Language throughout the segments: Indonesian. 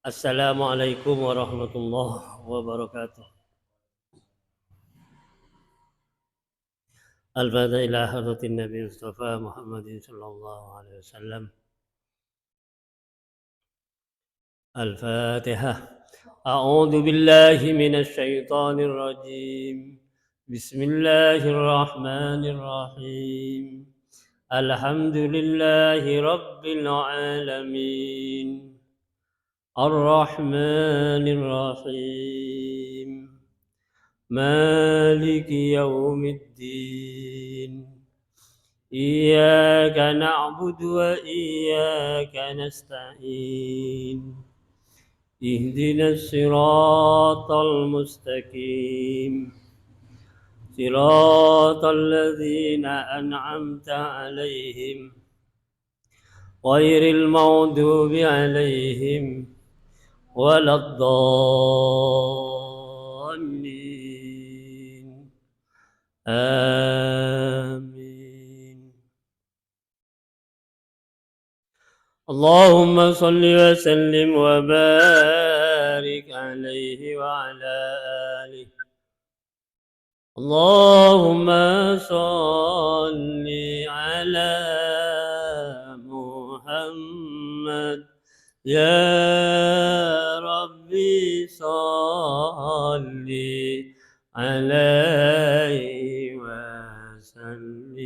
Assalamualaikum warahmatullahi wabarakatuh. الفاتحة إلى حضرة النبي المصطفى محمد صلى الله عليه وسلم. الفاتحة. أعوذ بالله من الشيطان الرجيم. بسم الله الرحمن الرحيم. الحمد لله رب العالمين الرحمن الرحيم مالك يوم الدين إياك نعبد وإياك نستعين اهدنا الصراط المستقيم صراط الذين أنعمت عليهم غير المغضوب عليهم ولا الضالين آمين. اللهم صل وسلم وبارك عليه وعلى آله. اللهم صل على محمد يا ربي صل عليه وسلم.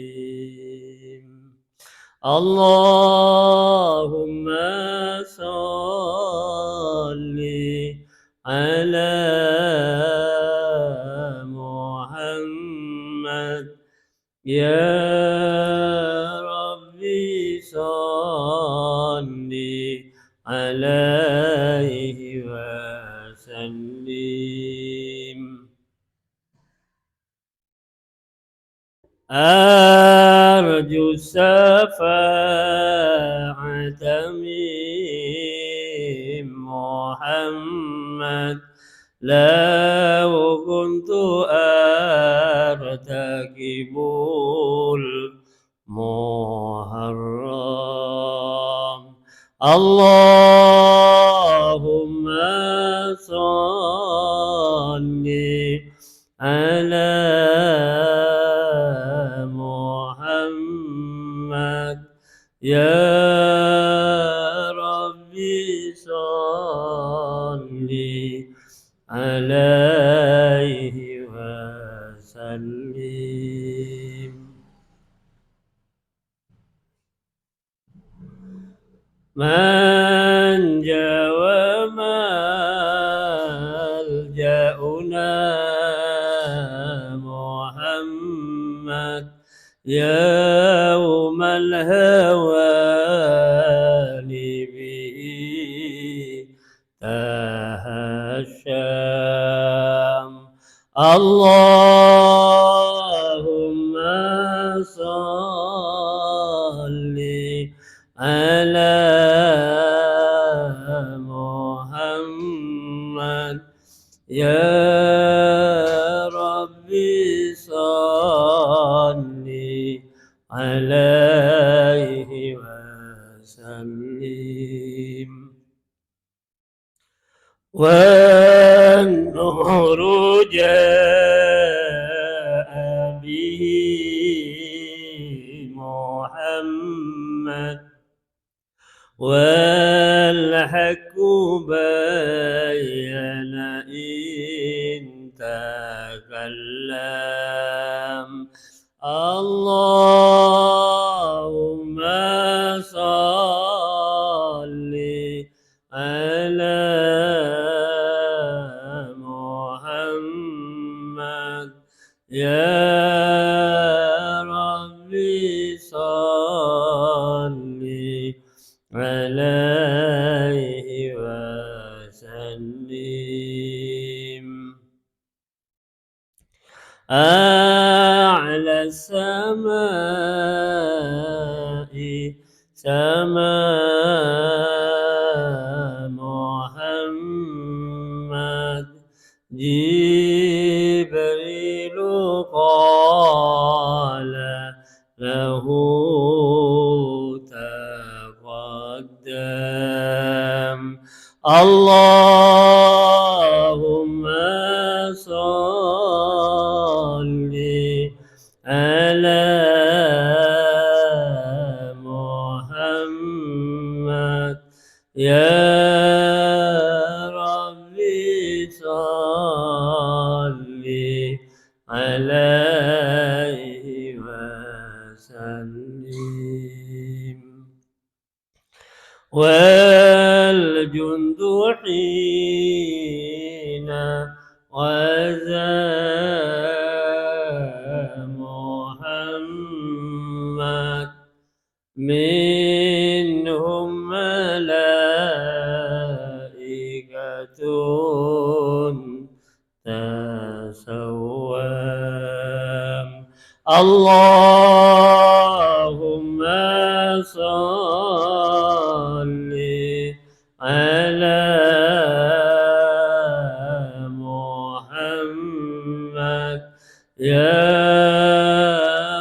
اللهم صل على محمد يا ربي صل عليه وسلم. أرجو الشفاعة من محمد لو كنت أرتكب المحرم. اللهم صل على محمد يا ربي صل عليه وسلم. من جاء ملجأنا محمد يوم الهوان به تهشم. اللهم صل على محمد يا ربي صل عليه وسلم. والنور جاء به محمد والحق بين إن تكلم. اللهم صل على محمد يا ربي صل عليه وسلم. أعلى السماء سماء محمد جبريل قال له تقدم. اللهم صل على محمد يا ربي صل عليه وسلم والجند حين غزا محمد منهم ملائكة تسوم اللهم صل على محمد يا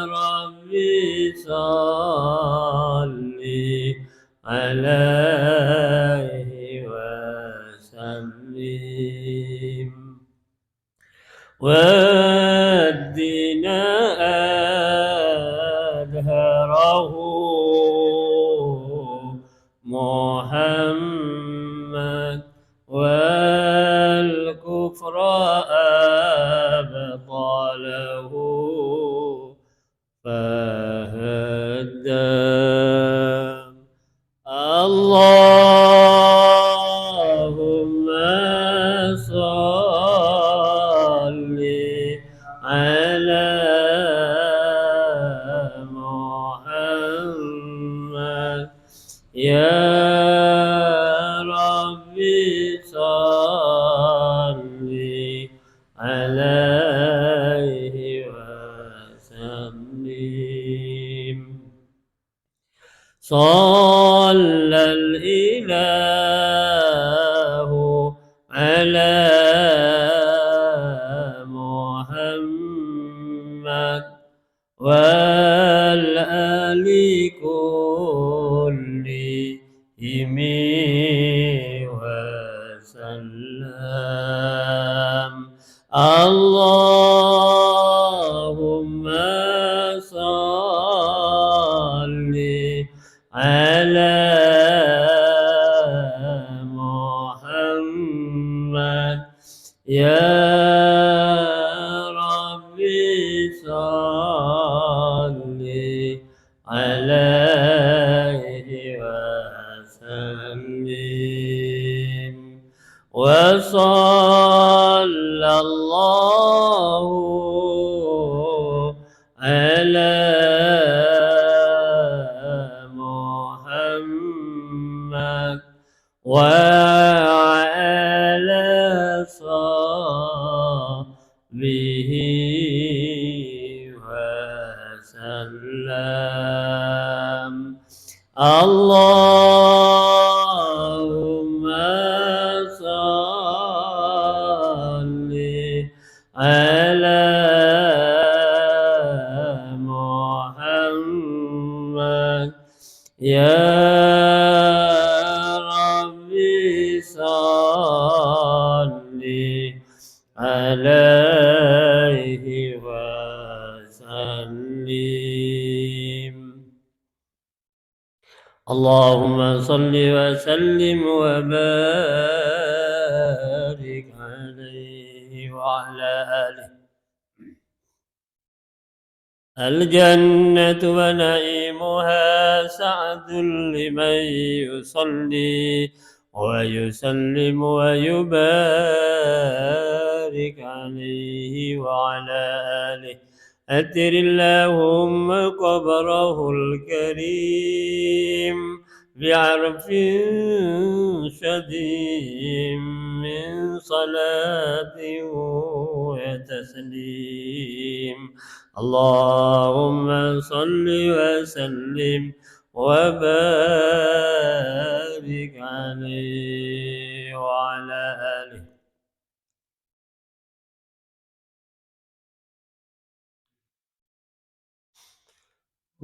ربي صل عليه وسلم والدين أدهره محمد والكفر أبطله فهدم اللهم صل على محمد يا ربي صل عليه وسلم صلى الإله على محمد والآل كلهم وسلم اللهم صل على محمد يا ربي صل عليه وسلم وصلى الله على محمد وعلى صحبه وسلم اللهم صل على محمد يا ربي صل عليه وسلم اللهم صل وسلم وبارك عليه وعلى آله الجنة ونعيمها سعد لمن يصلي ويسلم ويبارك عليه وعلى آله أتر اللهم قبره الكريم بعرف شديد من صلاة وتسليم اللهم صل وسلم وبارك عليه وعلى آله.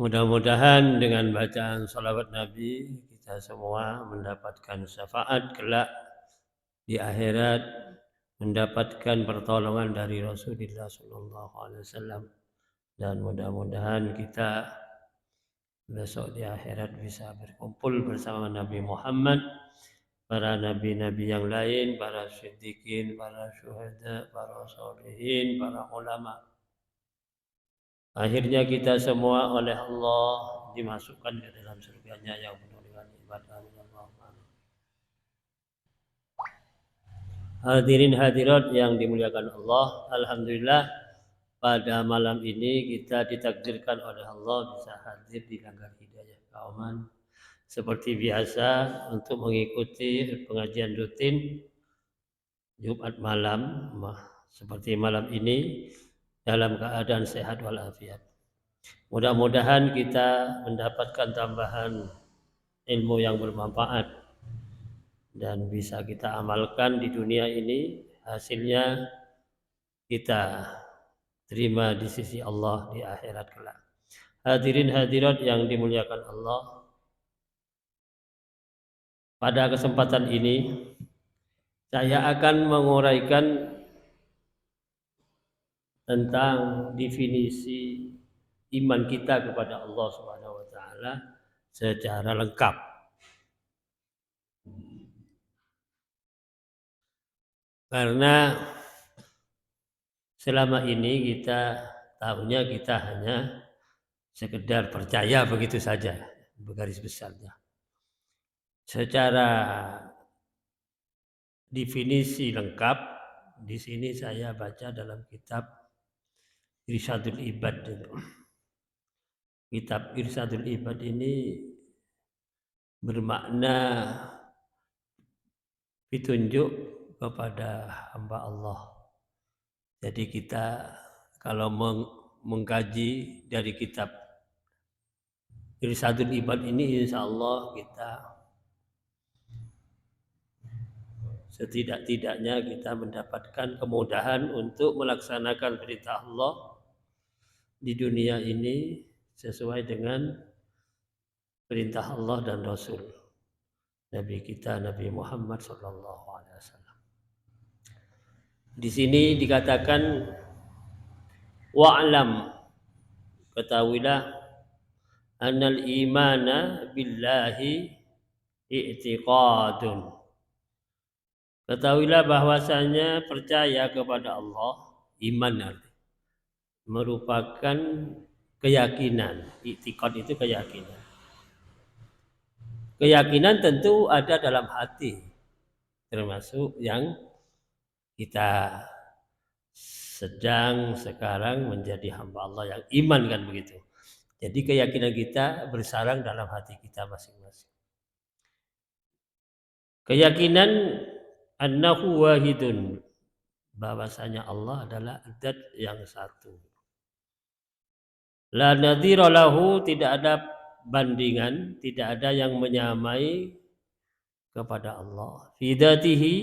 Mudah-mudahan dengan bacaan salawat Nabi kita semua mendapatkan syafaat kelak di akhirat mendapatkan pertolongan dari Rasulullah SAW, dan mudah-mudahan kita besok di akhirat bisa berkumpul bersama Nabi Muhammad, para nabi-nabi yang lain, para siddiqin, para syuhada, para sholihin, para ulama. Akhirnya kita semua oleh Allah dimasukkan ke dalam surganya yang penuh dengan ibadah. Hadirin hadirat yang dimuliakan Allah, alhamdulillah pada malam ini kita ditakdirkan oleh Allah bisa hadir di Langgar Hidayah Kauman seperti biasa untuk mengikuti pengajian rutin Jumat malam seperti malam ini dalam keadaan sehat walafiat. Mudah-mudahan kita mendapatkan tambahan ilmu yang bermanfaat dan bisa kita amalkan di dunia ini, hasilnya kita terima di sisi Allah di akhirat kelak. Hadirin hadirat yang dimuliakan Allah, pada kesempatan ini saya akan menguraikan tentang definisi iman kita kepada Allah Subhanahu wa taala secara lengkap. Karena selama ini kita tahunya kita hanya sekedar percaya begitu saja, bergaris besarnya. Secara definisi lengkap di sini saya baca dalam kitab Irsyadul Ibad. Kitab Irsyadul Ibad ini bermakna petunjuk kepada hamba Allah. Jadi kita kalau mengkaji dari kitab Irsyadul Ibad ini, insya Allah kita setidak-tidaknya kita mendapatkan kemudahan untuk melaksanakan perintah Allah di dunia ini sesuai dengan perintah Allah dan Rasul Nabi kita Nabi Muhammad SAW. Di sini dikatakan wa'lam, ketahuilah, annal imana billahi i'tiqadun. Ketahuilah bahwasanya percaya kepada Allah, iman merupakan keyakinan. I'tiqad itu keyakinan. Keyakinan tentu ada dalam hati, termasuk yang kita sedang sekarang menjadi hamba Allah yang iman, kan begitu. Jadi keyakinan kita bersarang dalam hati kita masing-masing. Keyakinan annahu wahidun, bahwasanya Allah adalah zat yang satu. La nadhira lahu, tidak ada bandingan, tidak ada yang menyamai kepada Allah. Fi dzatihi,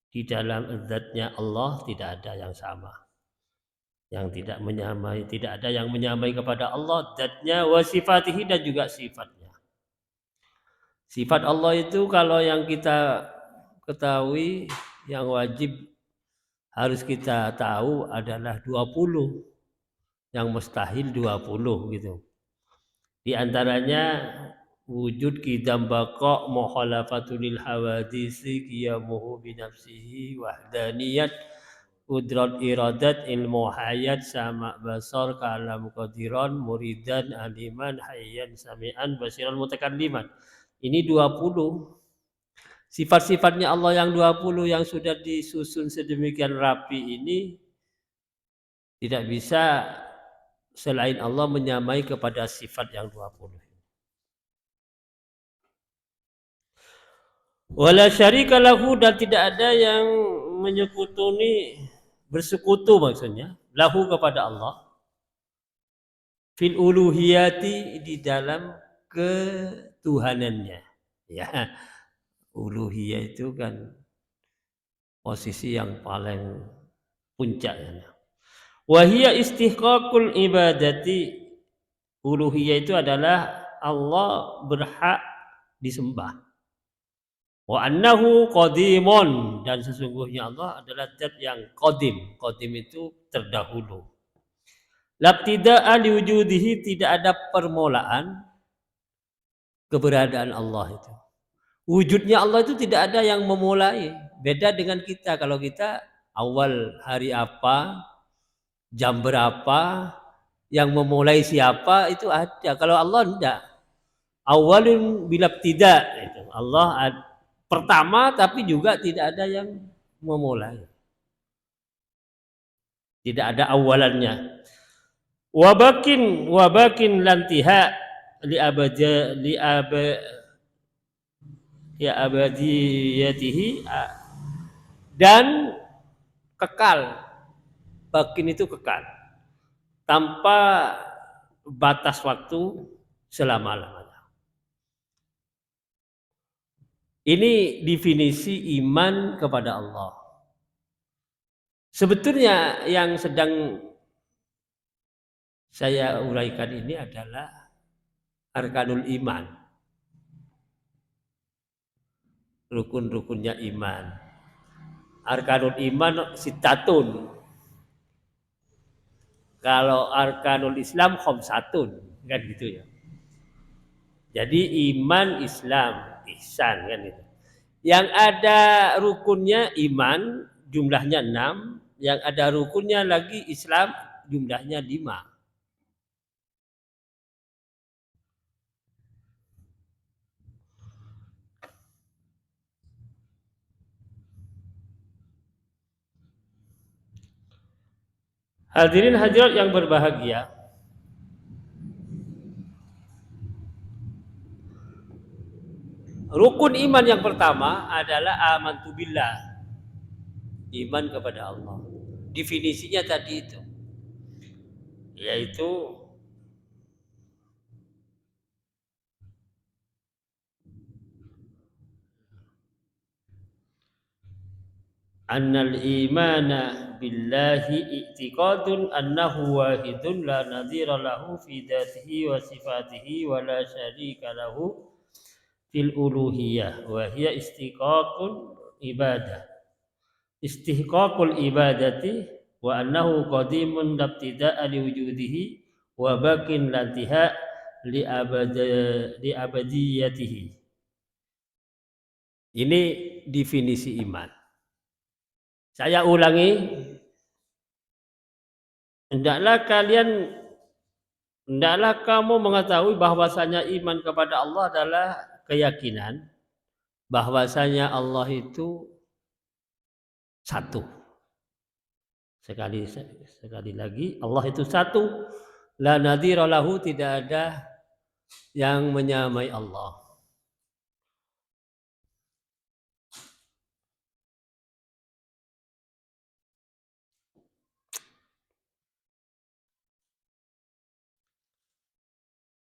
di dalam zatnya Allah tidak ada yang sama, yang tidak menyamai, tidak ada yang menyamai kepada Allah zatnya, wa sifatihi, dan juga sifatnya. Sifat Allah itu kalau yang kita ketahui, yang wajib harus kita tahu adalah 20, yang mustahil 20 gitu. Di antaranya wujud qidam baqa mukhalafatul hawadisi qiyamuhu binafsihi wahdaniyat udrat iradat ilmu hayat sama basar kalam qadiran muridan aliman hayyan sami'an basiran mutakalliman. Ini 20 sifat-sifatnya Allah yang 20 yang sudah disusun sedemikian rapi ini. Tidak bisa selain Allah menyamai kepada sifat yang 20. Wala syarika lahu, dan tidak ada yang menyekutuni, bersekutu maksudnya, lahu kepada Allah. Fil uluhiyati, di dalam ketuhanannya. Ya, uluhiyah itu kan posisi yang paling puncaknya. Wa hiya istihqaqul ibadati, uluhiyah itu adalah Allah berhak disembah. Wa annahu qadimun, dan sesungguhnya Allah adalah zat yang qadim. Qadim itu terdahulu. Labtida'a liwujudihi, tidak ada permulaan keberadaan Allah itu. Wujudnya Allah itu tidak ada yang memulai. Beda dengan kita. Kalau kita awal hari apa, jam berapa, yang memulai siapa itu ada. Kalau Allah tidak. Awalun bilabtida' itu. Allah pertama tapi juga tidak ada yang memulai. Tidak ada awalannya. Wabakin lantiha ya abadiyatihi, dan kekal. Bakin itu kekal tanpa batas waktu selama-lamanya. Ini definisi iman kepada Allah. Sebetulnya yang sedang saya uraikan ini adalah arkanul iman, rukun-rukunnya iman. Arkanul iman sittatun. Kalau arkanul Islam khamsatun, kan gitu ya. Jadi iman, Islam, ihsan, kan itu. Yang ada rukunnya iman, jumlahnya 6, yang ada rukunnya lagi Islam, jumlahnya 5. Hadirin hadirat yang berbahagia, rukun iman yang pertama adalah amantu billah, iman kepada Allah. Definisinya tadi itu, yaitu annal imana billahi i'tiqadun annahu wahidun la nadhira lahu fi dzatihi wa sifatihi wa la syarika lahu fil uluhiyah wa hiya istihqaqul ibadati wa annahu qadimun labtida'a li wujudihi wa bakin lantiha li abadiyatihi. Ini definisi iman. Saya ulangi, hendaklah kamu mengetahui bahwasanya iman kepada Allah adalah keyakinan bahwasanya Allah itu satu. Sekali lagi, Allah itu satu. La nadhira lahu, tidak ada yang menyamai Allah.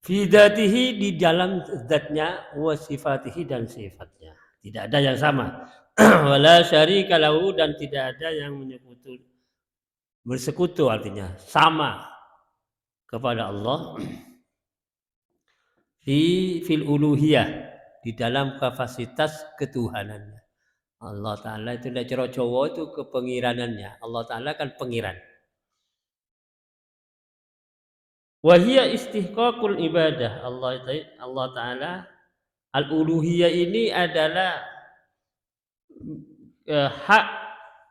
Fi dzatihi, di dalam zatnya, wa sifatihi, dan sifatnya. Tidak ada yang sama. Wala syarika lahu, dan tidak ada yang bersekutu, artinya sama kepada Allah. Fil uluhiyah, di dalam kapasitas ketuhanannya. Allah Ta'ala itu tidak coro-coro, itu kepengiranannya. Allah Ta'ala kan pengiran. Wahia istihqaqul ibadah. Allah Ta'ala al-uluhiyah ini adalah hak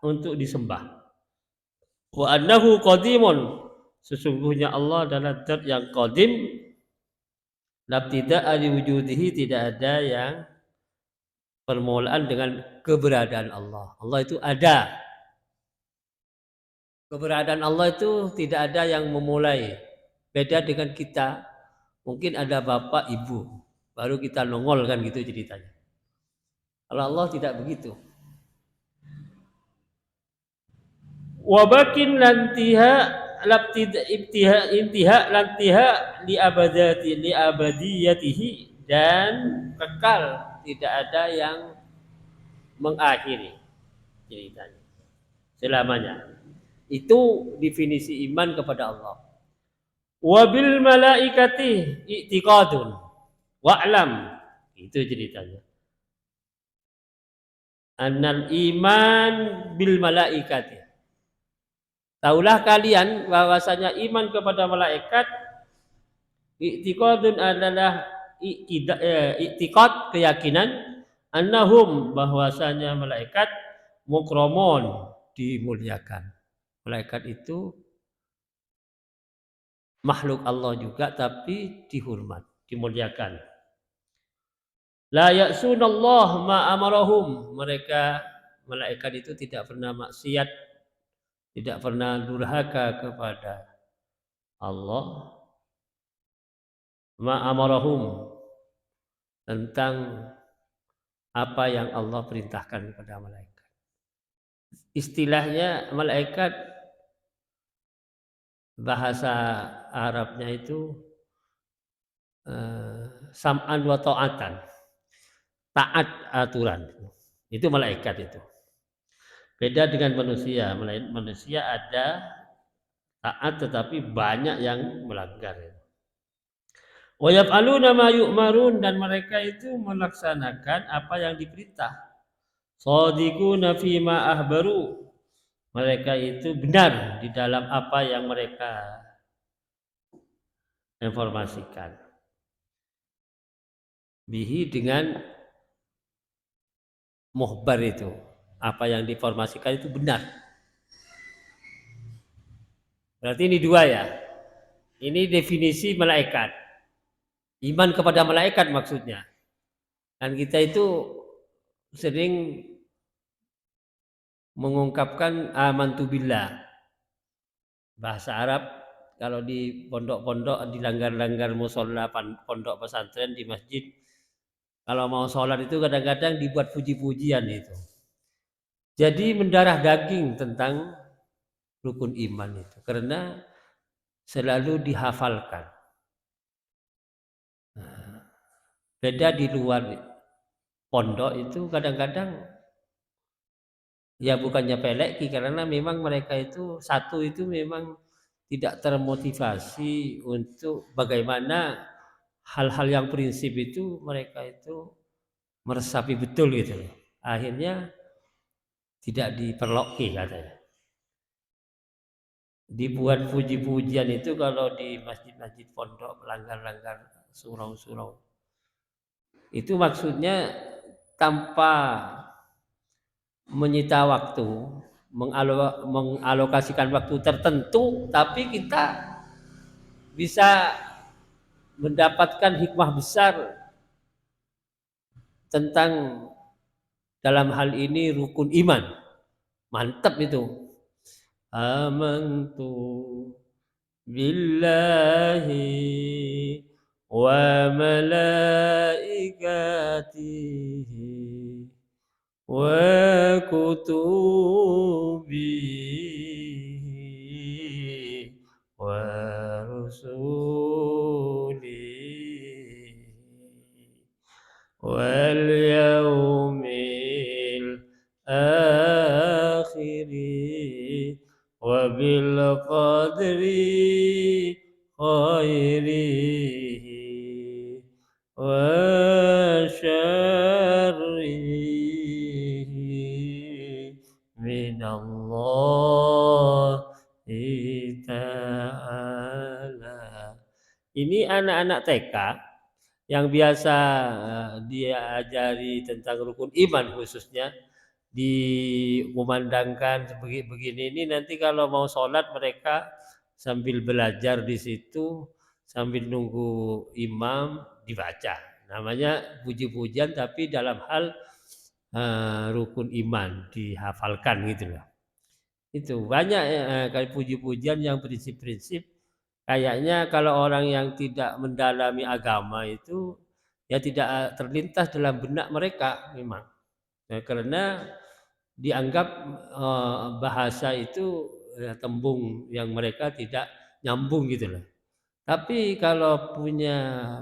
untuk disembah. Wa annahu qadimun, sesungguhnya Allah adalah zat yang qadim, labtida'a li wujudihi, tidak ada yang permulaan dengan keberadaan Allah. Allah itu ada. Keberadaan Allah itu tidak ada yang memulai. Beda dengan kita, mungkin ada bapak, ibu, baru kita nongol, kan gitu ceritanya. Kalau Allah tidak begitu. Wabakin lantiha intiha lantiha li abadiyatihi, dan kekal, tidak ada yang mengakhiri ceritanya selamanya. Itu definisi iman kepada Allah. Wabil malaikati i'tiqadun wa'lam, itu ceritanya. annal iman bil malaikati. Taulah kalian bahwasanya iman kepada malaikat i'tiqadun adalah i'tiqad keyakinan annahum bahwasanya malaikat mukramun dimuliakan. Malaikat itu makhluk Allah juga tapi dihormat, dimuliakan. La ya'sunallah ma amarahum. Mereka malaikat itu tidak pernah maksiat, tidak pernah durhaka kepada Allah. Ma amarahum tentang apa yang Allah perintahkan kepada malaikat. Istilahnya malaikat bahasa Arabnya itu sam'an wa ta'atan. Taat aturan. Itu malaikat itu. Beda dengan manusia. Manusia ada taat tetapi banyak yang melanggar. Wa yaf'aluna ma yu'marun, dan mereka itu melaksanakan apa yang diperintah. Shadiquna fi ma ahbaru. Mereka itu benar di dalam apa yang mereka informasikan. Bihi dengan muhbar itu. Apa yang diinformasikan itu benar. Berarti ini dua ya. Ini definisi malaikat. Iman kepada malaikat maksudnya. Dan kita itu sering mengungkapkan amantu billah. Bahasa Arab kalau di pondok-pondok, di langgar-langgar musola, pondok pesantren, di masjid, kalau mau sholat itu kadang-kadang dibuat puji-pujian itu. Jadi mendarah daging tentang rukun iman itu. Karena selalu dihafalkan. Beda di luar pondok itu kadang-kadang ya bukannya pelek, karena memang mereka itu satu itu memang tidak termotivasi untuk bagaimana hal-hal yang prinsip itu mereka itu meresapi betul gitu. Akhirnya tidak diperloki katanya. Dibuat puji-pujian itu kalau di masjid-masjid pondok, langgar-langgar, surau-surau. Itu maksudnya tanpa menyita waktu, mengalokasikan waktu tertentu, tapi kita bisa mendapatkan hikmah besar tentang dalam hal ini rukun iman. Mantap itu. Amantu billahi wa malaikatihi wa kutubihi wa rusulihi wal yaumil akhiri wa bil qadri khairihi wa syarrihi minallahi ta'ala. Ini anak-anak TK yang biasa dia ajari tentang rukun iman khususnya dikumandangkan begini ini, nanti kalau mau sholat mereka sambil belajar di situ sambil nunggu imam dibaca. Namanya puji-pujian tapi dalam hal rukun iman dihafalkan gitu loh. Itu banyak kali puji-pujian yang prinsip-prinsip. Kayaknya kalau orang yang tidak mendalami agama itu ya tidak terlintas dalam benak mereka memang. Nah, karena dianggap bahasa itu tembung yang mereka tidak nyambung gitu loh. Tapi kalau punya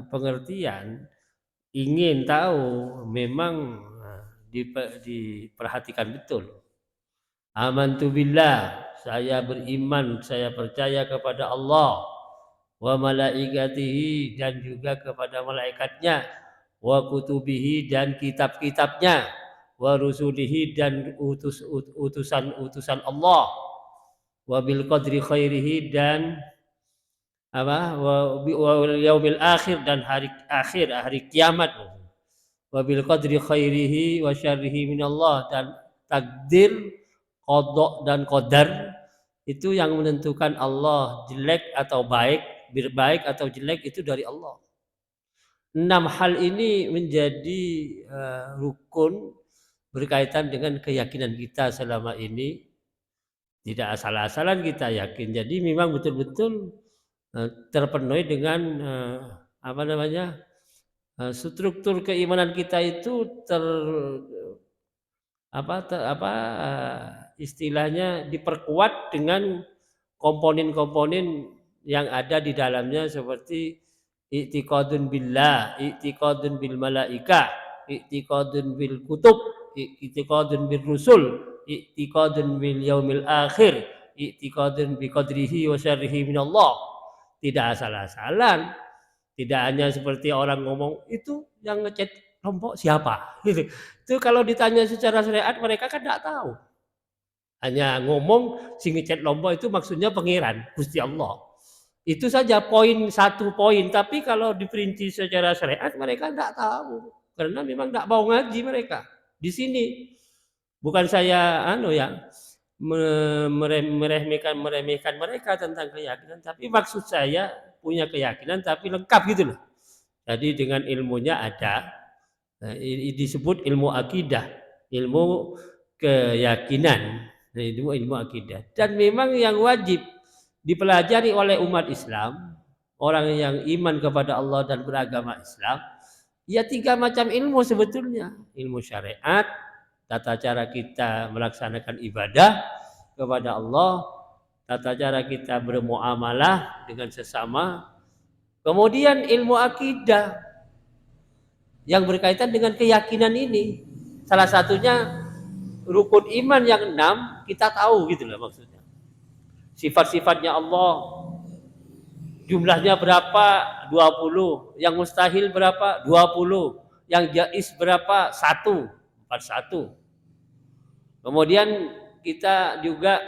pengertian, ingin tahu, memang diperhatikan betul. Amantu billah, saya beriman, saya percaya kepada Allah, wa malaikatihi, dan juga kepada malaikatnya, wa kutubihi, dan kitab-kitabnya, wa rusulihi dan utusan-utusan Allah, wa bil qadri khairihi dan apa wa yaumil akhir dan hari akhir, hari kiamat, wa bil qadri khairihi wa syarrihi minallah, dan takdir, qada dan qadar itu yang menentukan Allah, jelek atau baik, baik atau jelek itu dari Allah. 6 hal ini menjadi rukun berkaitan dengan keyakinan kita selama ini. Tidak asal-asalan kita yakin. Jadi memang betul-betul terpenuhi dengan apa namanya, struktur keimanan kita itu istilahnya diperkuat dengan komponen-komponen yang ada di dalamnya, seperti i'tiqadun billah, i'tiqadun bil malaikah, i'tiqadun bil kutub, i'tiqadun bil rusul, i'tiqadun bil yaumil akhir, i'tiqadun bi qadrihi wa syarrihi minallah. Tidak asal-asalan, tidak hanya seperti orang ngomong itu yang ngechat Lombok siapa gitu. Itu kalau ditanya secara syariat mereka kan tidak tahu. Hanya ngomong si ngechat Lombok itu maksudnya pangeran Gusti Allah. Itu saja satu poin, tapi kalau diperinci secara syariat mereka tidak tahu karena memang tidak mau ngaji mereka. Di sini bukan saya meremehkan mereka tentang keyakinan, tapi maksud saya punya keyakinan tapi lengkap gitu loh. Jadi dengan ilmunya ada, disebut ilmu akidah, ilmu keyakinan, ilmu akidah. Dan memang yang wajib dipelajari oleh umat Islam, orang yang iman kepada Allah dan beragama Islam, ya 3 macam ilmu sebetulnya. Ilmu syariat, tata cara kita melaksanakan ibadah kepada Allah, tata cara kita bermuamalah dengan sesama, kemudian ilmu akidah yang berkaitan dengan keyakinan ini. Salah satunya rukun iman yang 6 kita tahu gitu loh maksudnya. Sifat-sifatnya Allah, jumlahnya berapa? 20. Yang mustahil berapa? 20. Yang jaiz berapa? 1. 41. Kemudian kita juga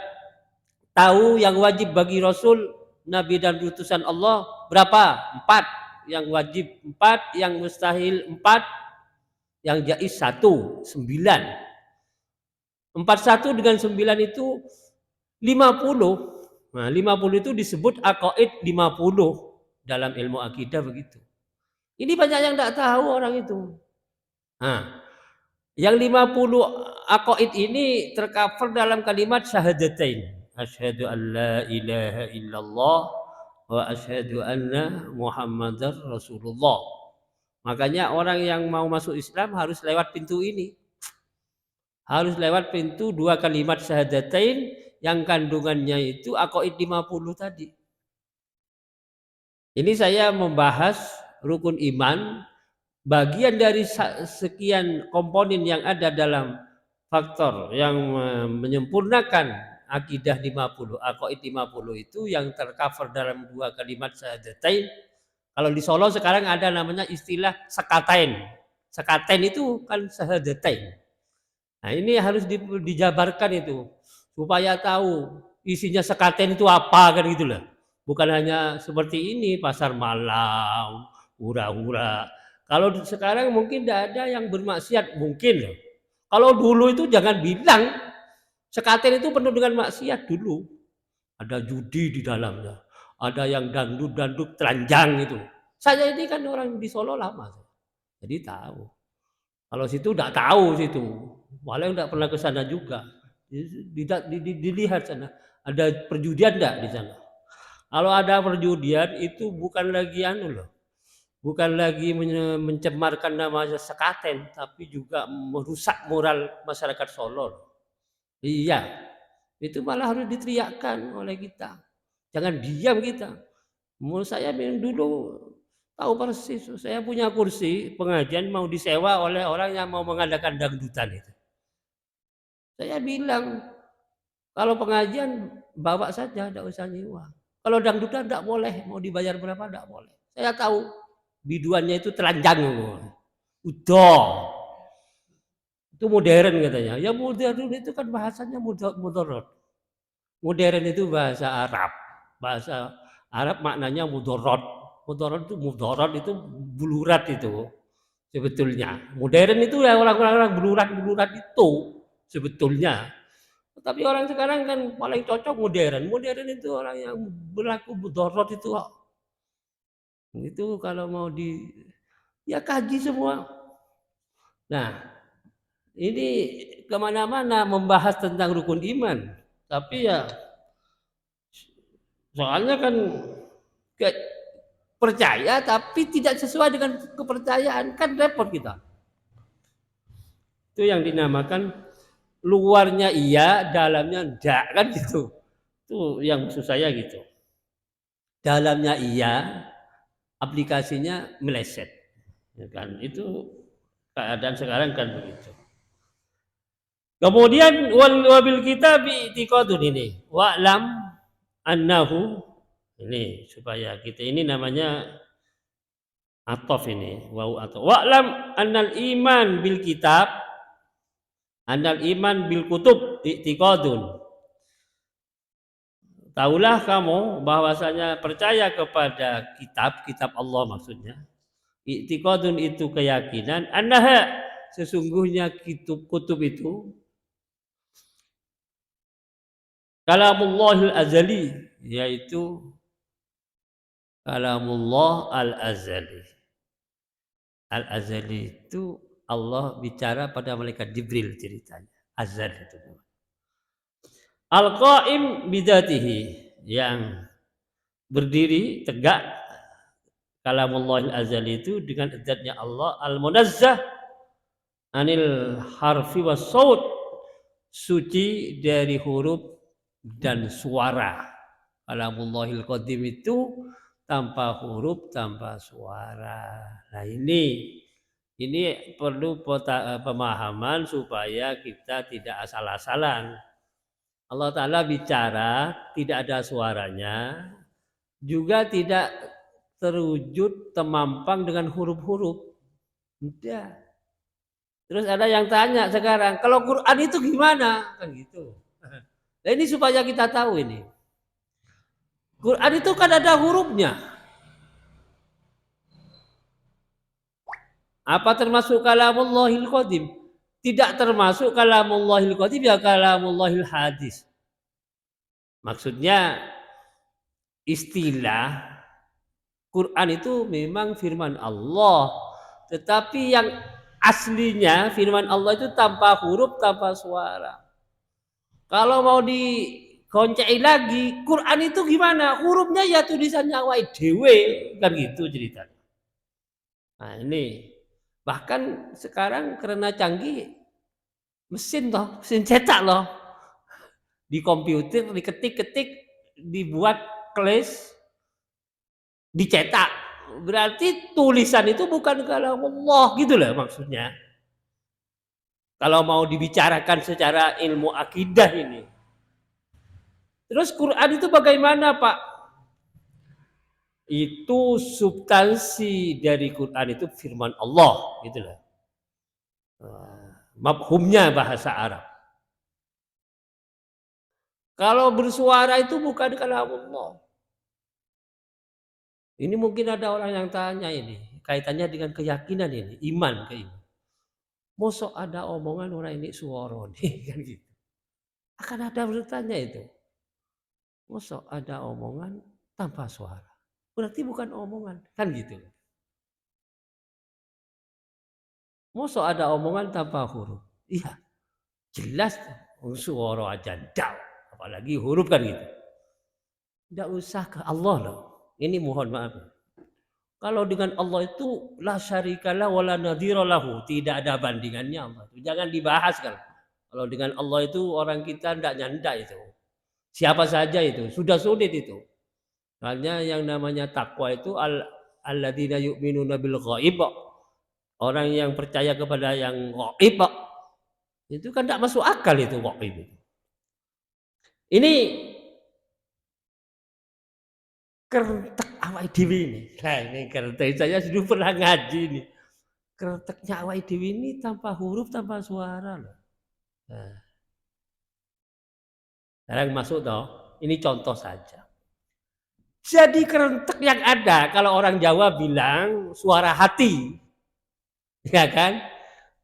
tahu yang wajib bagi Rasul, Nabi dan utusan Allah berapa? 4. Yang wajib 4, yang mustahil 4, yang jaiz 1, 9. 41 dengan 9 itu 50. Nah, 50 itu disebut aqaid 50 dalam ilmu akidah begitu. Ini banyak yang tidak tahu orang itu. Nah, yang 50 aqaid ini tercover dalam kalimat syahadatain. Asyhadu an la ilaha illallah wa asyhadu anna Muhammadar Rasulullah. Makanya orang yang mau masuk Islam harus lewat pintu ini. Harus lewat pintu 2 kalimat syahadatain yang kandungannya itu aqaid 50 tadi. Ini saya membahas rukun iman, bagian dari sekian komponen yang ada dalam faktor yang menyempurnakan akidah 50, aqaid 50 itu yang tercover dalam 2 kalimat syahadatain. Kalau di Solo sekarang ada namanya istilah sekaten. Sekaten itu kan syahadatain. Nah, ini harus dijabarkan itu supaya tahu isinya sekaten itu apa kan gitu loh. Bukan hanya seperti ini pasar malam, hura-hura. Kalau sekarang mungkin tidak ada yang bermaksiat mungkin loh. Kalau dulu itu jangan bilang sekaten itu penuh dengan maksiat dulu. Ada judi di dalamnya. Ada yang dangdut telanjang itu. Saya ini kan orang di Solo lama. Jadi tahu. Kalau situ tidak tahu situ. Walau tidak pernah ke sana juga. Dilihat sana ada perjudian enggak di sana. Kalau ada perjudian itu bukan lagi bukan lagi mencemarkan nama sekaten, tapi juga merusak moral masyarakat Solo. Iya, itu malah harus diteriakkan oleh kita. Jangan diam kita. Menurut saya dulu tahu persis. Saya punya kursi pengajian mau disewa oleh orang yang mau mengadakan dangdutan itu. Saya bilang, kalau pengajian bawa saja, tidak usah nyewa. Kalau dangdutan tidak boleh, mau dibayar berapa tidak boleh. Saya tahu biduannya itu telanjang. Udah. Itu modern katanya. Ya modern itu kan bahasanya mudarat. Modern itu bahasa Arab. Bahasa Arab maknanya mudarat. Mudarat itu bulurat itu sebetulnya. Modern itu ya orang-orang bulurat itu sebetulnya. Tapi orang sekarang kan paling cocok modern. Modern itu orang yang berlaku mudarat itu. Itu kalau mau ya kaji semua. Nah, ini kemana-mana membahas tentang rukun iman. Tapi ya soalnya kan percaya tapi tidak sesuai dengan kepercayaan, kan repot kita. Itu yang dinamakan luarnya iya, dalamnya enggak, kan gitu. Itu yang maksud saya gitu. Dalamnya iya, aplikasinya meleset. Ya kan? Itu keadaan sekarang kan begitu. Kemudian wabil kita bi'tiqadun ini. Wa'lam annahu ini supaya kita ini namanya atof ini. Wa'lam annal iman bil kitab, annal iman bil kutub i'tiqadun. Taulah kamu bahwasanya percaya kepada kitab Allah maksudnya. I'tiqadun itu keyakinan, annaha sesungguhnya kutub itu kalamullahil azali, yaitu kalamullah al-azali. Al-azali itu Allah bicara pada malaikat Jibril ceritanya. Azal itu. Al-qaim bidatihi, yang berdiri tegak kalamullah al-azali itu dengan zatnya Allah, al-munazzah anil harfi was saut, suci dari huruf dan suara. Kalamullahil qadim itu tanpa huruf, tanpa suara. Nah ini perlu pemahaman supaya kita tidak asal-asalan. Allah Ta'ala bicara tidak ada suaranya, juga tidak terwujud temampang dengan huruf-huruf. Tidak. Terus ada yang tanya sekarang, kalau Quran itu gimana? Kan gitu. Nah ini supaya kita tahu ini. Quran itu kan ada hurufnya. Apa termasuk kalamullahil qadim? Tidak termasuk kalamullahil qadim, ya kalamullahil hadis. Maksudnya istilah Quran itu memang firman Allah, tetapi yang aslinya firman Allah itu tanpa huruf, tanpa suara. Kalau mau dikoncei lagi, Quran itu gimana? Hurufnya ya tulisannya awake dhewe, kan gitu ceritanya. Nah ini bahkan sekarang karena canggih mesin cetak loh. Di komputer diketik-ketik, dibuat keles, dicetak. Berarti tulisan itu bukan kalam Allah gitu loh maksudnya. Kalau mau dibicarakan secara ilmu akidah ini. Terus Quran itu bagaimana, Pak? Itu substansi dari Quran itu firman Allah gitu loh. Mafhumnya bahasa Arab. Kalau bersuara itu bukan kalam Allah. Ini mungkin ada orang yang tanya ini, kaitannya dengan keyakinan ini, iman ke iman. Mosok ada omongan orang ini suara nih, kan gitu. Akan ada bertanya itu. Mosok ada omongan tanpa suara. Berarti bukan omongan, kan gitu. Mosok ada omongan tanpa huruf. Iya, jelas suara aja ndak, apalagi huruf kan gitu. Tidak usah ke Allah loh. Ini mohon maaf. Kalau dengan Allah itu la syarikalah wala nadhira lahu, tidak ada bandingannya Allah. Jangan dibahas kan. Kalau dengan Allah itu orang kita tidak nyanda itu. Siapa saja itu, sudah sulit itu. Hanya yang namanya takwa itu alladzina yu'minuna bil ghaib. Orang yang percaya kepada yang ghaib. Itu kan tidak masuk akal itu ghaib. Ini kertek awake dhewe ini. Nah, ini kertek saya sudah pernah ngaji ini. Kreteknya awake dhewe ini tanpa huruf, tanpa suara loh. Nah, sekarang masuk toh, ini contoh saja. Jadi kerentek yang ada kalau orang Jawa bilang suara hati, ya kan?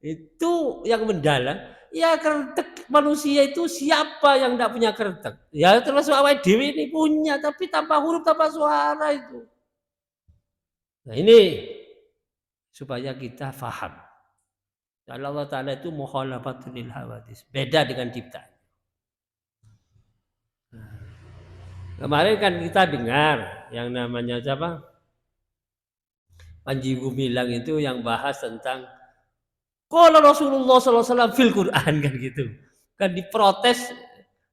Itu yang mendalam. Ya kerentek manusia itu siapa yang tidak punya kerentek? Ya termasuk awake dhewe ini punya, tapi tanpa huruf, tanpa suara itu. Nah ini supaya kita faham. Kalau Allah Ta'ala itu mukhalafatul lil hawadis. Beda dengan ciptaan. Kemarin kan kita dengar yang namanya siapa? Panji Gumilang itu yang bahas tentang qala Rasulullah SAW fil Quran kan gitu. Kan diprotes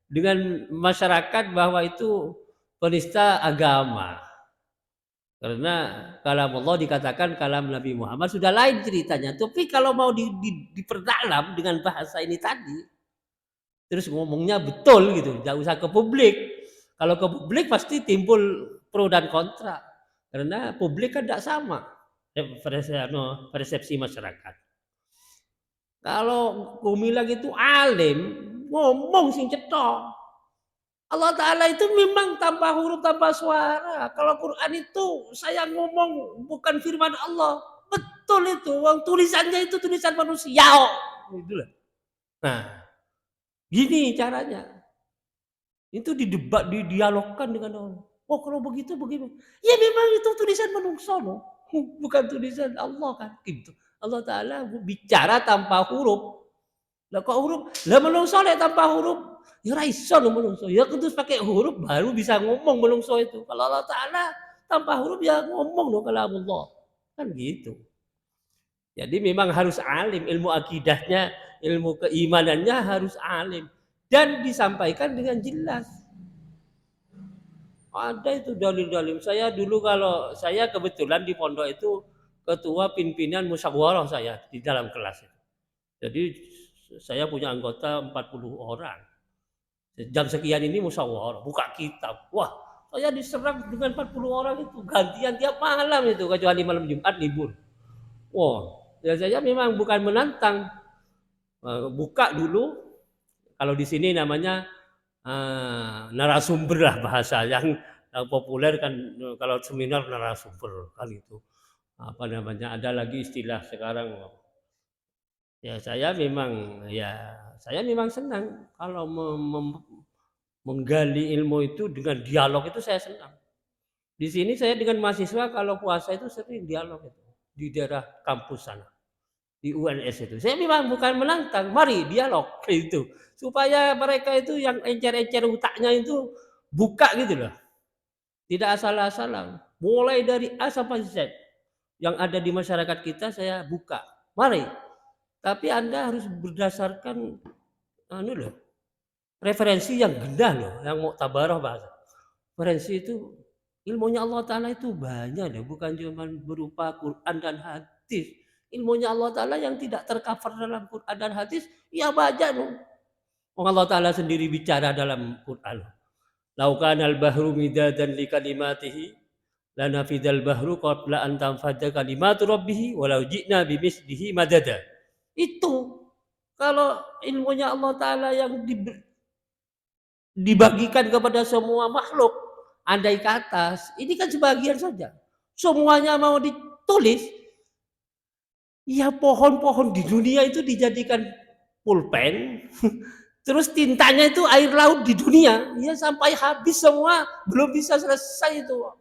dengan masyarakat bahwa itu penista agama. Karena kalam Allah dikatakan kalam Nabi Muhammad sudah lain ceritanya. Tapi kalau mau diperdalam dengan bahasa ini tadi, terus ngomongnya betul gitu, nggak usah ke publik. Kalau ke publik pasti timbul pro dan kontra. Karena publik kan tidak sama persepsi masyarakat. Kalau Gumilang itu alim, ngomong sing cetok. Allah Ta'ala itu memang tanpa huruf, tanpa suara. Kalau Quran itu saya ngomong bukan firman Allah. Betul itu. Uang tulisannya itu tulisan manusia. Itulah. Nah, gini caranya. Itu didebat, didialogkan dengan Allah. Oh kalau begitu bagaimana? Ya memang itu tulisan manusia loh. Bukan tulisan Allah kan. Gitu. Allah Ta'ala bicara tanpa huruf. Lah kok huruf? Lah menungso lek tanpa huruf ya ora iso lho menungso. Ya kudu pakai huruf baru bisa ngomong menungso itu. Kalau Allah Ta'ala tanpa huruf ya ngomong loh kalamullah. Kan gitu. Jadi memang harus alim, ilmu akidahnya, ilmu keimanannya harus alim dan disampaikan dengan jelas. Ada itu dalil-dalil. Saya dulu kalau saya kebetulan di pondok itu ketua pimpinan musyawarah saya di dalam kelas. Jadi saya punya anggota 40 orang. Jam sekian ini musyawarah, buka kitab. Wah, saya diserang dengan 40 orang itu gantian tiap malam itu kecuali malam Jumat libur. Wah, ya saya memang bukan menantang. Buka dulu. Kalau di sini namanya narasumber lah bahasa yang populer kan kalau seminar narasumber kan itu. Apa namanya? Ada lagi istilah sekarang. Ya saya memang senang kalau menggali ilmu itu dengan dialog itu saya senang. Di sini saya dengan mahasiswa kalau puasa itu sering dialog itu di daerah kampus sana di UNS itu. Saya memang bukan menantang, mari dialog gitu supaya mereka itu yang encer-encer utaknya itu buka gitu loh. Tidak asal-asalan. Mulai dari A sampai Z yang ada di masyarakat kita saya buka. Mari. Tapi Anda harus berdasarkan loh, referensi yang gendah loh, yang muktabarah bahasa. Referensi itu ilmunya Allah Ta'ala itu banyak loh, bukan cuma berupa Quran dan hadis. Ilmunya Allah Ta'ala yang tidak tercover dalam Quran dan hadis, ya banyak loh. Allah Ta'ala sendiri bicara dalam Quran. Laukanal bahru midadan li kalimatihi lanafidal bahru qabla an tanfadda kalimatu rabbih walau ji'na bimislihi madada. Itu kalau ilmunya Allah Ta'ala yang dibagikan kepada semua makhluk, andai kata, ini kan sebagian saja. Semuanya mau ditulis, ya pohon-pohon di dunia itu dijadikan pulpen, terus tintanya itu air laut di dunia, ya sampai habis semua, belum bisa selesai itu.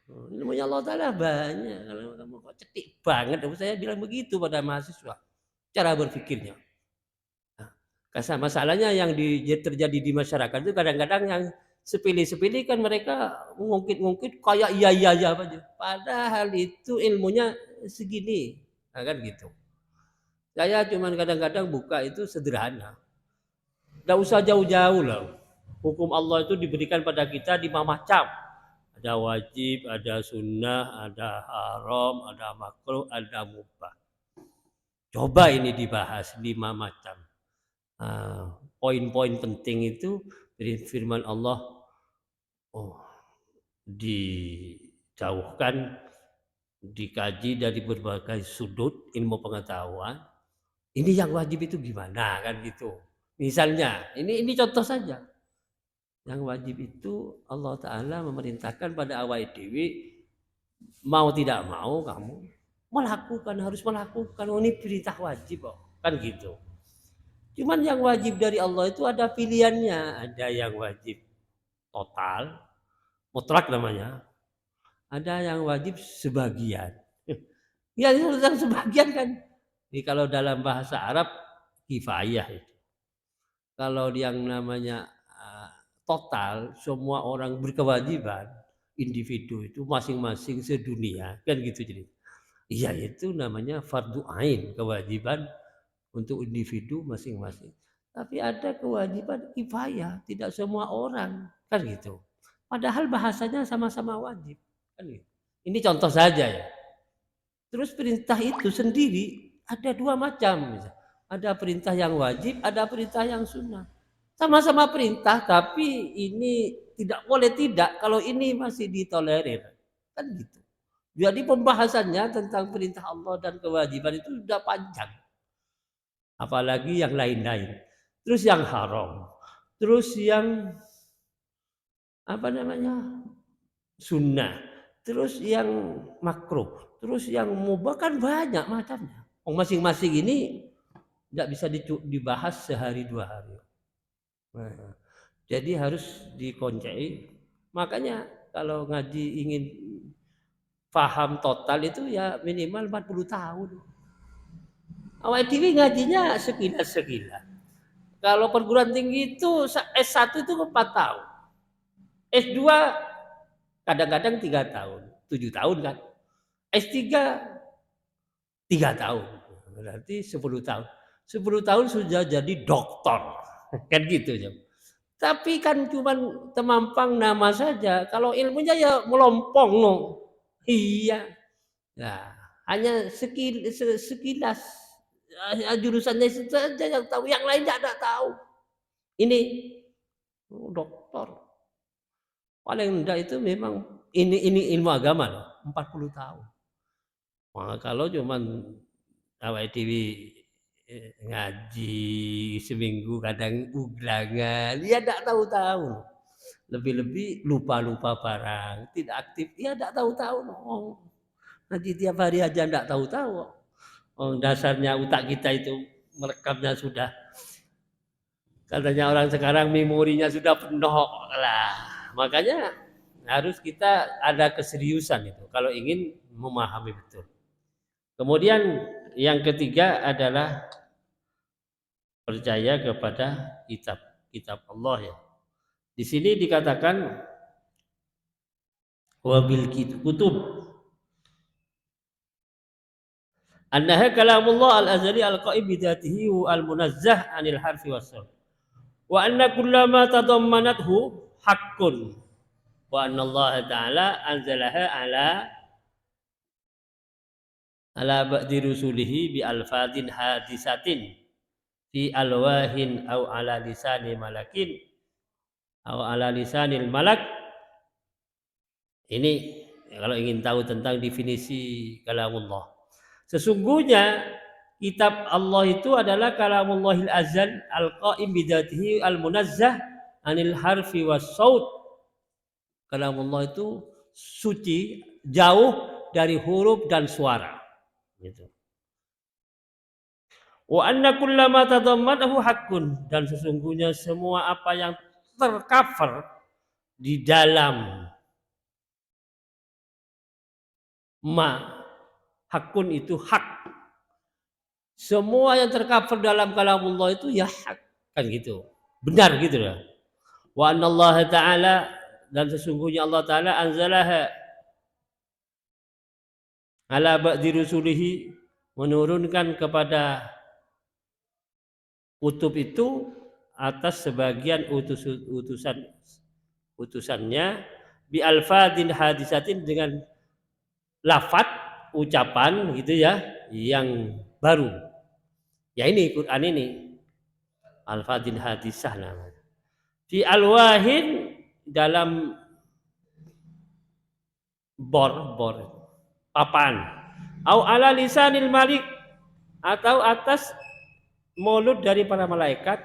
Ilmunya Allah Ta'ala banyak, kalau kamu kok cetik banget, saya bilang begitu pada mahasiswa, cara berpikirnya. Masalahnya yang terjadi di masyarakat itu kadang-kadang yang sepilih-sepilih kan mereka ngungkit-ngungkit kayak iya aja. Padahal itu ilmunya segini, nah, kan gitu. Saya cuman kadang-kadang buka itu sederhana. Tidak usah jauh-jauh lah. Hukum Allah itu diberikan pada kita 5 macam. Ada wajib, ada sunnah, ada haram, ada makruh, ada mubah. Coba ini dibahas 5 macam. Poin-poin penting itu dari firman Allah dijauhkan dikaji dari berbagai sudut ilmu pengetahuan. Ini yang wajib itu gimana kan gitu. Misalnya, ini contoh saja. Yang wajib itu Allah Ta'ala memerintahkan pada awal dewi, mau tidak mau kamu melakukan, harus melakukan. Oh, ini perintah wajib kok. Kan gitu. Cuman yang wajib dari Allah itu ada pilihannya. Ada yang wajib total, mutlak namanya. Ada yang wajib sebagian. Ya yang sebagian kan. Jadi kalau dalam bahasa Arab kifayah itu. Kalau yang namanya total, semua orang berkewajiban, individu itu masing-masing sedunia, kan gitu jadi. Iya itu namanya fardu ain, kewajiban untuk individu masing-masing. Tapi ada kewajiban kifayah, tidak semua orang, kan gitu. Padahal bahasanya sama-sama wajib, kan gitu. Ini contoh saja ya. Terus perintah itu sendiri ada dua macam. Ada perintah yang wajib, ada perintah yang sunnah. Sama-sama perintah, tapi ini tidak boleh tidak kalau ini masih ditolerir. Kan gitu. Jadi pembahasannya tentang perintah Allah dan kewajiban itu sudah panjang. Apalagi yang lain-lain. Terus yang haram. Terus yang apa namanya? Sunnah. Terus yang makruh. Terus yang mubah kan banyak macamnya. Masing-masing ini tidak bisa dibahas sehari dua hari. Nah, jadi harus dikoncei. Makanya kalau ngaji ingin paham total itu ya minimal 40 tahun. Awal dhewe ngajinya sekilas-sekilas. Kalau perguruan tinggi itu S1 itu 4 tahun. S2 kadang-kadang 3 tahun, 7 tahun kan. S3 3 tahun. Berarti 10 tahun. 10 tahun sudah jadi doktor. Kan gitu ya. Tapi kan cuman temampang nama saja. Kalau ilmunya ya melompong no. Iya. Nah, hanya sekilas jurusannya itu saja yang tahu, yang lain tidak tahu. Ini doktor. Paling enggak itu memang ini ilmu agama loh, 40 tahun. Nah, kalau cuman awake dhewe ngaji seminggu kadang uglangan, ya tidak tahu-tahu. Lebih-lebih lupa-lupa barang, tidak aktif, ya tidak tahu-tahu. Oh, nanti tiap hari aja tidak tahu-tahu. Oh, dasarnya otak kita itu merekamnya sudah. Katanya orang sekarang memorinya sudah penuh lah. Makanya harus kita ada keseriusan itu kalau ingin memahami betul. Kemudian yang ketiga adalah percaya kepada kitab Allah ya. Di sini dikatakan wabil kutub annaha kalamullah al-azali al-qaim bidatihi al-munazzah anil harfi was-sawt wa anna kullama tadammanathu haqqun wa anna Allah ta'ala anzalaha ala ba'di rusulihi bi alfadin hadisatin fi alwahin au ala lisani malakin au ala lisanil malak. Ini kalau ingin tahu tentang definisi kalamullah. Sesungguhnya kitab Allah itu adalah kalamullahil azal al-qaim bidatihi al-munazzah anil harfi was saut. Kalamullah itu suci, jauh dari huruf dan suara. Gitu. Wa anna kullama tadammanahu haqqun, dan sesungguhnya semua apa yang tercover di dalam hakun itu hak. Semua yang tercover dalam kalamullah itu ya hak, kan gitu. Benar gitu lah. Wa anallaha ta'ala, dan sesungguhnya Allah Ta'ala anzalaha ala ba'di rusulihi, menurunkan kepada kutub itu atas sebagian utusannya bi alfadin hadisatin, dengan lafaz ucapan gitu ya yang baru. Ya ini Quran ini alfadin hadisah namanya. Fi alwahin, dalam bor papan, au ala lisanil malik, atau atas mulut dari para malaikat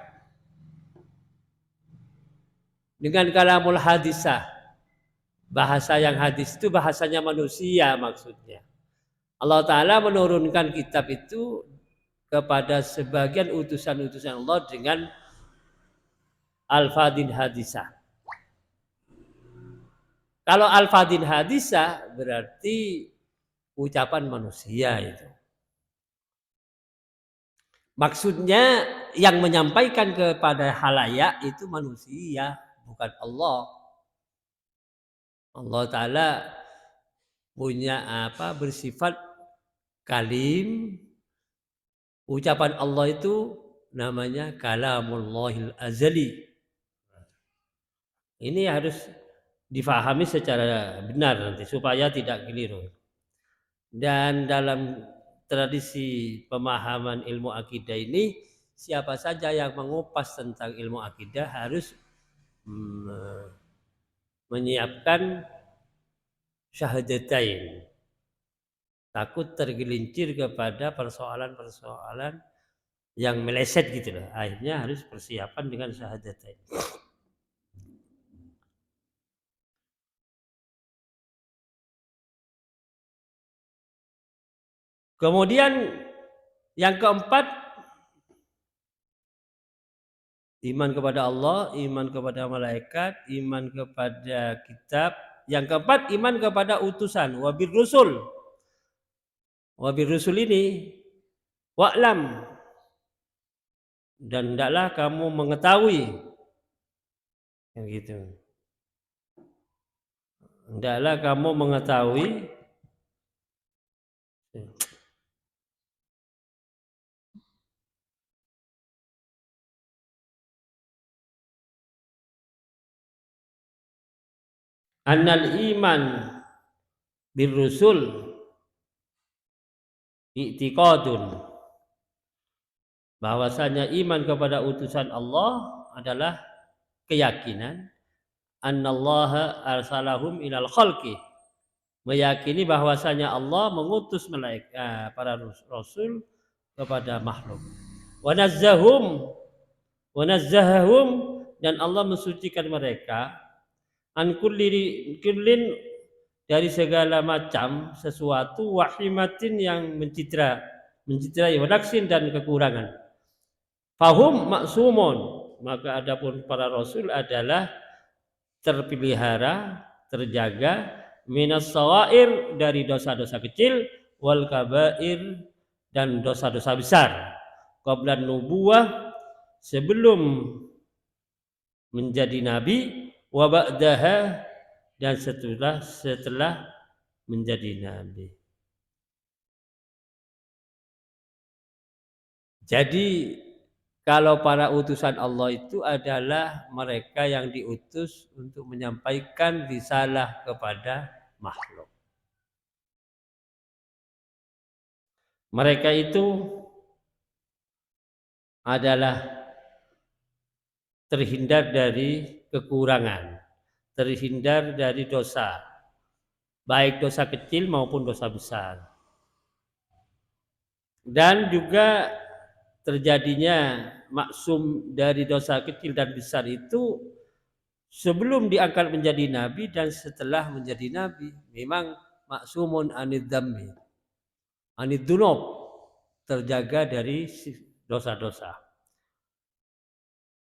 dengan kalamul hadisah. Bahasa yang hadis itu bahasanya manusia maksudnya. Allah Ta'ala menurunkan kitab itu kepada sebagian utusan-utusan Allah dengan al-fadin hadisah. Kalau al-fadin hadisah berarti ucapan manusia itu. Maksudnya yang menyampaikan kepada halayak itu manusia, bukan Allah. Allah Ta'ala punya bersifat kalim. Ucapan Allah itu namanya kalamullahil azali. Ini harus difahami secara benar nanti supaya tidak keliru. Dan dalam tradisi pemahaman ilmu akidah ini, siapa saja yang mengupas tentang ilmu akidah harus menyiapkan syahadatain. Takut tergelincir kepada persoalan-persoalan yang meleset gitu loh. Akhirnya harus persiapan dengan syahadatain. Kemudian yang keempat, iman kepada Allah, iman kepada malaikat, iman kepada kitab. Yang keempat, iman kepada utusan, wabir rusul. Wabir rusul ini wa'lam, dan hendaklah kamu mengetahui, yang gitu. Hendaklah kamu mengetahui annal iman bir rusul i'tiqadun, bahwasanya iman kepada utusan Allah adalah keyakinan annallaha arsalahum ilal khalqi, meyakini bahwasanya Allah mengutus malaikat para rasul kepada makhluk. Wa nazzahahum, dan Allah mensucikan mereka an kullin, dari segala macam sesuatu, wahimatin, yang mencitrai, wadaksin, dan kekurangan. Fahum maksumun, maka adapun para rasul adalah terpelihara, terjaga, minas sawair, dari dosa-dosa kecil, wal kabair, dan dosa-dosa besar, qablan nubuwah, sebelum menjadi nabi, wa ba'daha, dan setelah menjadi nabi. Jadi kalau para utusan Allah itu adalah mereka yang diutus untuk menyampaikan risalah kepada makhluk. Mereka itu adalah terhindar dari kekurangan, terhindar dari dosa, baik dosa kecil maupun dosa besar. Dan juga terjadinya maksum dari dosa kecil dan besar itu sebelum diangkat menjadi nabi dan setelah menjadi nabi. Memang maksumun anid dzambi, anid dzunub, terjaga dari dosa-dosa.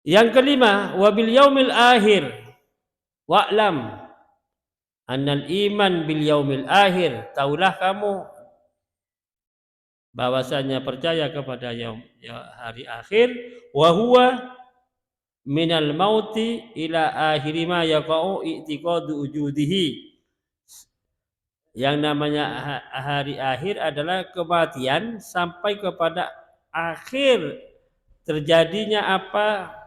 Yang kelima, wabil yaumil akhir wa'lam annal iman bil yaumil akhir, taulah kamu bahwasanya percaya kepada hari akhir, wa huwa minal mauti ila akhiri ma yaqa'u i'tiqadu wujudihi. Yang namanya hari akhir adalah kematian sampai kepada akhir terjadinya apa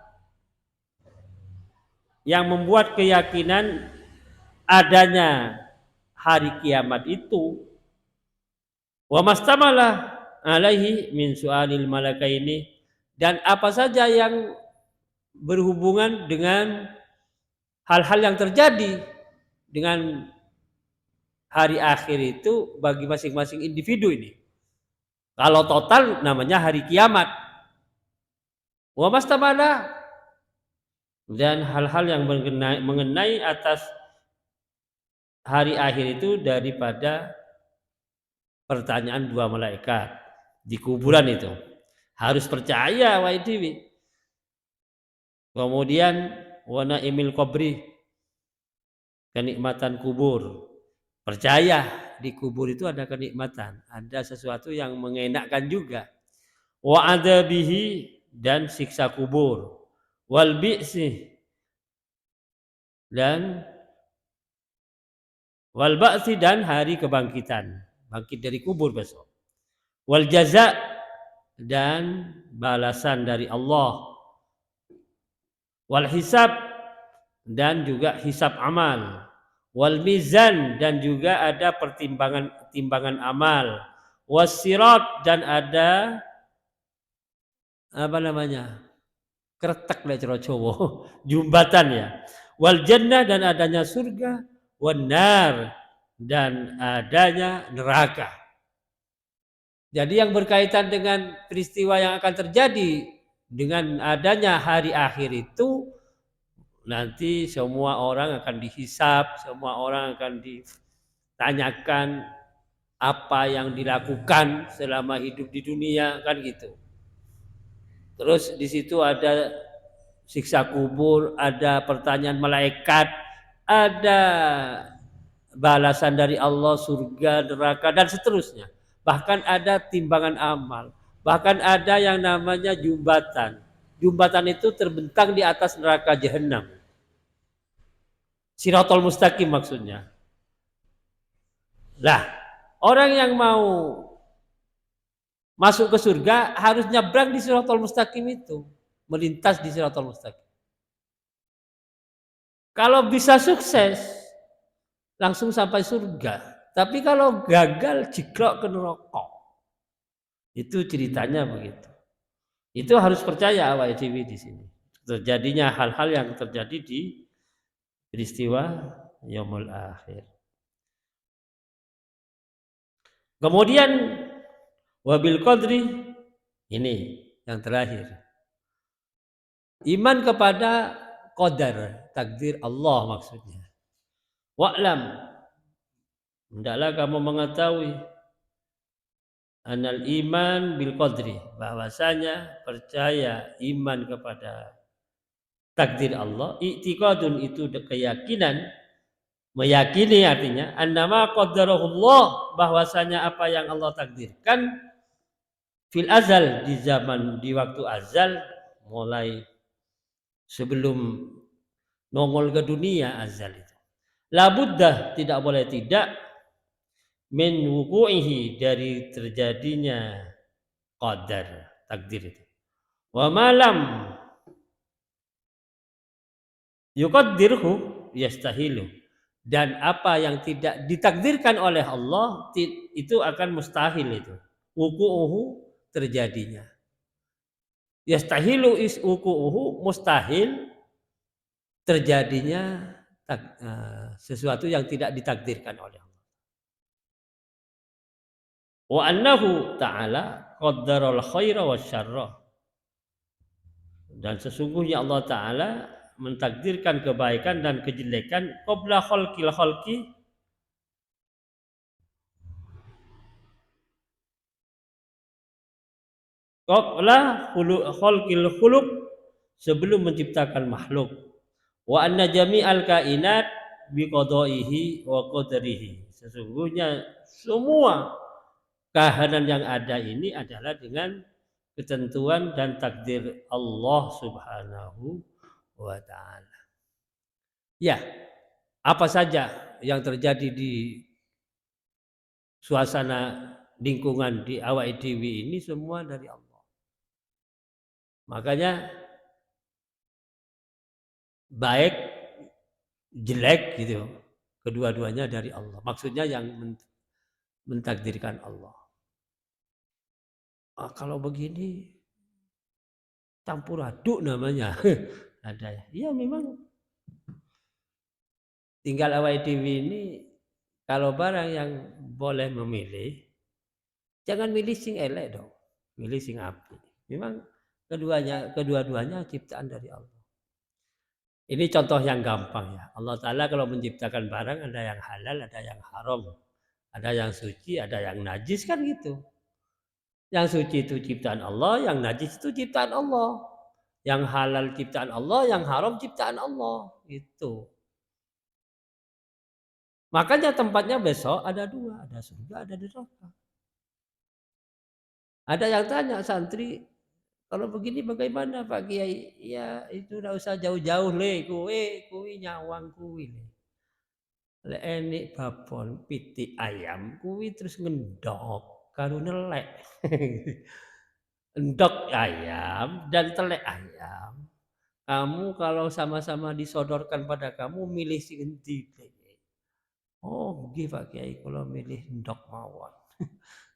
yang membuat keyakinan adanya hari kiamat itu. Wa mastamala alaihi min su'alil malakaini, dan apa saja yang berhubungan dengan hal-hal yang terjadi dengan hari akhir itu bagi masing-masing individu ini. Kalau total namanya hari kiamat. Wa mastamana, dan hal-hal yang mengenai atas hari akhir itu daripada pertanyaan dua malaikat di kuburan itu. Harus percaya wa dewi. Kemudian wa naimil qabri, kenikmatan kubur. Percaya di kubur itu ada kenikmatan, ada sesuatu yang mengenakkan juga. Wa adabihi, dan siksa kubur. Wal bi'si, dan wal ba'si, dan hari kebangkitan, bangkit dari kubur besok. Wal jaza, dan balasan dari Allah. Wal hisab, dan juga hisab amal. Wal mizan, dan juga ada timbangan amal. Wasirat, dan ada kretek lek cara Jawa, jembatan ya. Wal jannah, dan adanya surga. Wan nar, dan adanya neraka. Jadi yang berkaitan dengan peristiwa yang akan terjadi dengan adanya hari akhir itu, nanti semua orang akan dihisab, semua orang akan ditanyakan apa yang dilakukan selama hidup di dunia, kan gitu. Terus di situ ada siksa kubur, ada pertanyaan malaikat, ada balasan dari Allah, surga, neraka, dan seterusnya. Bahkan ada timbangan amal, bahkan ada yang namanya jembatan. Jembatan itu terbentang di atas neraka jahanam. Siratal mustaqim maksudnya. Lah, orang yang mau masuk ke surga harus nyebrang di siratal mustaqim itu, melintas di siratal mustaqim. Kalau bisa sukses langsung sampai surga, tapi kalau gagal jiklok ke neraka. Itu ceritanya begitu. Itu harus percaya awak dewi di sini. Terjadinya hal-hal yang terjadi di peristiwa yaumul akhir. Kemudian wabil qadri, ini yang terakhir. Iman kepada qadar, takdir Allah maksudnya. Wa'lam, hendaklah kamu mengetahui anal iman bil qadri, bahwasanya percaya iman kepada takdir Allah, i'tiqadun itu keyakinan, meyakini artinya annama qaddarahullah, bahwasanya apa yang Allah takdirkan fil azal, di waktu azal, mulai sebelum nongol ke dunia azal itu. La buddah, tidak boleh tidak, min wuqu'ihi, dari terjadinya qadar, takdir itu. Wa malam yuqaddirhu yastahilu, dan apa yang tidak ditakdirkan oleh Allah itu akan mustahil itu. Wuqu'uhu, terjadinya. Yastahilu is wuqu'uhu, mustahil terjadinya sesuatu yang tidak ditakdirkan oleh Allah. Wa annahu ta'ala qaddaral khaira wasyarra, dan sesungguhnya Allah Ta'ala mentakdirkan kebaikan dan kejelekan qabla khalqil khalqi, qabla khalqil khuluq, sebelum menciptakan makhluk. Wa anna jami'al kainat biqadaihi wa qadarihi, sesungguhnya semua kahanan yang ada ini adalah dengan ketentuan dan takdir Allah Subhanahu wa ta'ala. Ya, apa saja yang terjadi di suasana lingkungan di awak dewi ini semua dari Allah. Makanya baik jelek gitu, kedua-duanya dari Allah. Maksudnya yang mentakdirkan Allah. Kalau begini campur aduk namanya. Ada ya. Ya memang tinggal awak dewi ini Kalau barang yang boleh memilih, jangan milih sing elek dong, milih sing apik. Memang kedua-duanya ciptaan dari Allah. Ini contoh yang gampang ya. Allah Ta'ala kalau menciptakan barang ada yang halal, ada yang haram. Ada yang suci, ada yang najis kan gitu. Yang suci itu ciptaan Allah, yang najis itu ciptaan Allah. Yang halal ciptaan Allah, yang haram ciptaan Allah. Itu. Makanya tempatnya besok ada dua, ada surga, ada neraka. Ada yang tanya santri, kalau begini bagaimana Pak Kiai? Ya itu tidak usah jauh-jauh le, kue nyawang kue le. Lek enik babon pitik ayam kuwi terus ngendok karo nelek. Endok ayam dan telek ayam. Kamu kalau sama-sama disodorkan pada kamu milih sing endi? Oh, nggih Pak Kiai kula milih endok mawon.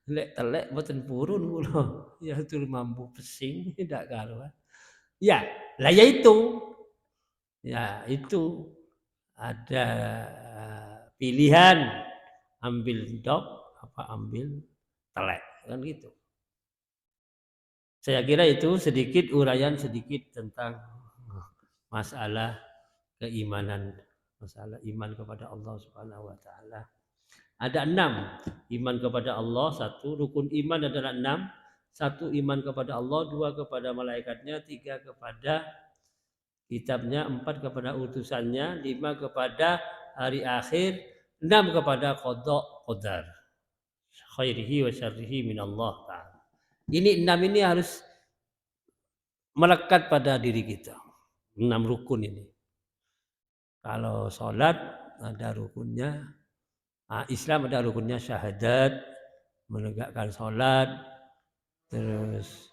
Lek telek mboten purun kula. Ya tur mampu pesing ndak karuan. Ya, lah ya itu. Ya itu ada pilihan ambil endok apa ambil telek kan gitu. Saya kira itu sedikit uraian sedikit tentang masalah keimanan, masalah iman kepada Allah Subhanahu wa taala. Ada 6 iman kepada Allah, satu rukun iman adalah 6, satu iman kepada Allah, dua kepada malaikatnya, tiga kepada kitabnya, empat kepada utusannya, lima kepada hari akhir, enam kepada qada qadar khairihi wa syarrihi min Allah taala. Ini 6 ini harus melekat pada diri kita. 6 rukun ini. Kalau sholat ada rukunnya, Islam ada rukunnya syahadat, menegakkan sholat, terus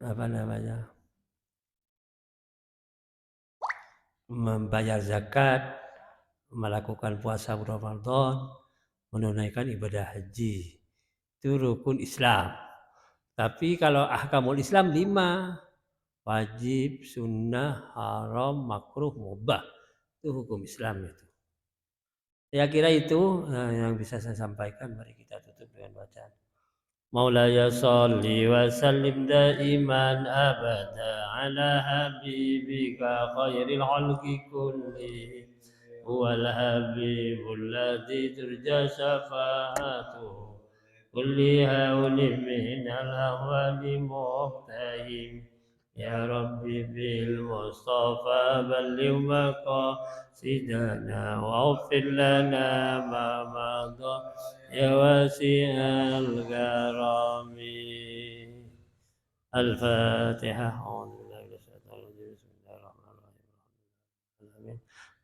apa namanya, membayar zakat, melakukan puasa Ramadan, menunaikan ibadah haji. Itu rukun Islam. Tapi kalau ahkamul Islam 5. Wajib, sunnah, haram, makruh, mubah. Itu hukum Islam itu. Saya kira itu yang bisa saya sampaikan. Mari kita tutup dengan bacaan. Maulaya salli wa sallim daiman abada ala habibika khairil khalqi kulli huwal habibul ladzi turja syafa'atuhu kulli hawlin minal ahwali muhtahim. Ya Rabbi bil Mustafa balligh maqasidana waghfir lana ma madha ya wasi'al karami. Al-Fatihah.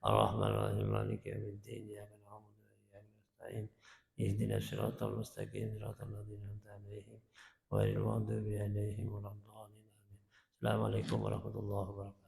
Ar-Rahmanir-Rahim Maliki yaumiddin iyyaka na'budu wa iyyaka nasta'in ihdinas siratal mustaqim siratal ladzina an'amta 'alaihim ghairil maghdubi 'alaihim waladdallin. Assalamualaikum warahmatullahi wabarakatuh.